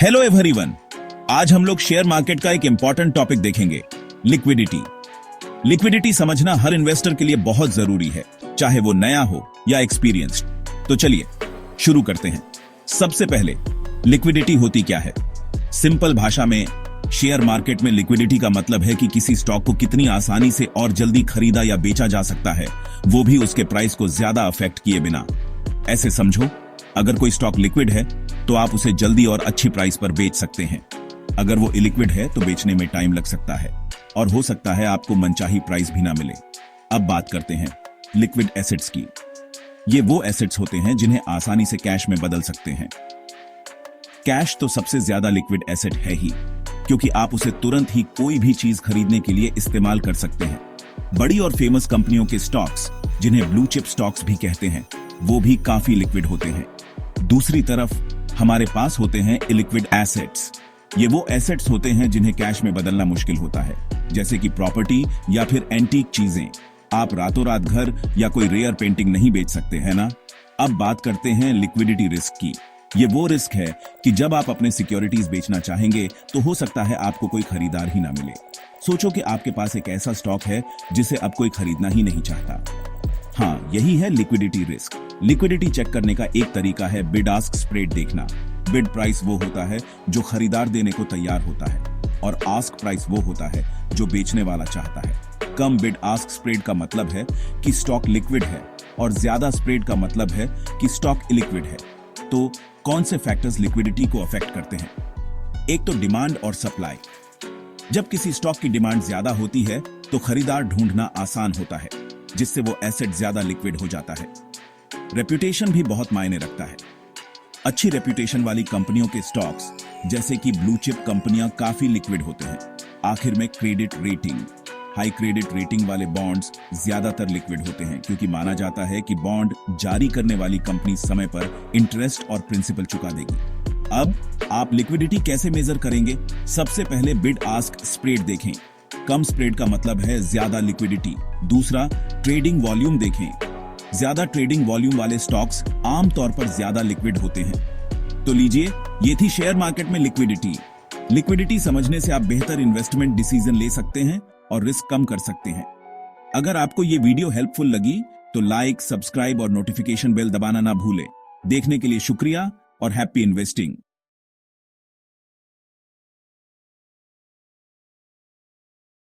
Hello everyone, आज हम लोग शेयर मार्केट का एक इंपॉर्टेंट टॉपिक देखेंगे, लिक्विडिटी। लिक्विडिटी समझना हर इन्वेस्टर के लिए बहुत जरूरी है, चाहे वो नया हो या एक्सपीरियंस्ड। तो चलिए शुरू करते हैं। सबसे पहले लिक्विडिटी होती क्या है? सिंपल भाषा में शेयर मार्केट में लिक्विडिटी का मतलब है कि किसी स्टॉक को कितनी आसानी से और जल्दी खरीदा या बेचा जा सकता है, वो भी उसके प्राइस को ज्यादा अफेक्ट किए बिना। ऐसे समझो, अगर कोई स्टॉक लिक्विड है तो आप उसे जल्दी और अच्छी प्राइस पर बेच सकते हैं। अगर वो इलिक्विड है तो बेचने में टाइम लग सकता है और हो सकता है आपको मनचाही प्राइस भी ना मिले। अब बात करते हैं लिक्विड एसेट्स की। ये वो एसेट्स होते हैं जिन्हें आसानी से कैश में बदल सकते हैं। कैश तो सबसे ज्यादा लिक्विड एसेट है ही, क्योंकि आप उसे तुरंत ही कोई भी चीज खरीदने के लिए इस्तेमाल कर सकते हैं। बड़ी और फेमस कंपनियों के स्टॉक्स, जिन्हें ब्लू चिप स्टॉक्स भी कहते हैं, वो भी काफी लिक्विड होते हैं। दूसरी तरफ हमारे पास होते हैं इलिक्विड एसेट्स। ये वो एसेट्स होते हैं जिन्हें कैश में बदलना मुश्किल होता है, जैसे कि प्रॉपर्टी या फिर एंटीक चीजें। आप रातों रात घर या कोई रेयर पेंटिंग नहीं बेच सकते, है ना? अब बात करते हैं लिक्विडिटी रिस्क की। ये वो रिस्क है कि जब आप अपने सिक्योरिटीज बेचना चाहेंगे तो हो सकता है आपको कोई खरीदार ही ना मिले। सोचो कि आपके पास एक ऐसा स्टॉक है जिसे अब कोई खरीदना ही नहीं चाहता। हाँ, यही है लिक्विडिटी रिस्क। लिक्विडिटी चेक करने का एक तरीका है बिड आस्क स्प्रेड देखना। बिड प्राइस वो होता है जो खरीदार देने को तैयार होता है, और आस्क प्राइस वो होता है जो बेचने वाला चाहता है। कम बिड आस्क स्प्रेड का मतलब है कि स्टॉक लिक्विड है, और ज्यादा स्प्रेड का मतलब है कि स्टॉक इलिक्विड है। तो कौन से फैक्टर्स लिक्विडिटी को अफेक्ट करते हैं? एक तो डिमांड और सप्लाई। जब किसी स्टॉक की डिमांड ज्यादा होती है तो खरीदार ढूंढना आसान होता है, जिससे वो एसेट ज्यादा लिक्विड हो जाता है। रेप्यूटेशन भी बहुत मायने रखता है। अच्छी रेप्यूटेशन वाली कंपनियों के स्टॉक्स, जैसे कि ब्लू चिप कंपनियां, काफी लिक्विड होते हैं। आखिर में credit rating. High credit rating वाले बॉन्ड्स ज्यादातर लिक्विड होते हैं, क्योंकि माना जाता है कि बॉन्ड जारी करने वाली कंपनी समय पर इंटरेस्ट और प्रिंसिपल चुका देगी। अब आप लिक्विडिटी कैसे मेजर करेंगे? सबसे पहले बिड आस्क स्प्रेड देखें। कम स्प्रेड का मतलब है ज्यादा लिक्विडिटी। दूसरा, ट्रेडिंग वॉल्यूम देखें। ज्यादा ट्रेडिंग वॉल्यूम वाले स्टॉक्स आमतौर पर ज्यादा लिक्विड होते हैं। तो लीजिए, ये थी शेयर मार्केट में लिक्विडिटी। लिक्विडिटी समझने से आप बेहतर इन्वेस्टमेंट डिसीजन ले सकते हैं और रिस्क कम कर सकते हैं। अगर आपको ये वीडियो हेल्पफुल लगी तो लाइक, सब्सक्राइब और नोटिफिकेशन बेल दबाना ना भूलें। देखने के लिए शुक्रिया और हैप्पी इन्वेस्टिंग।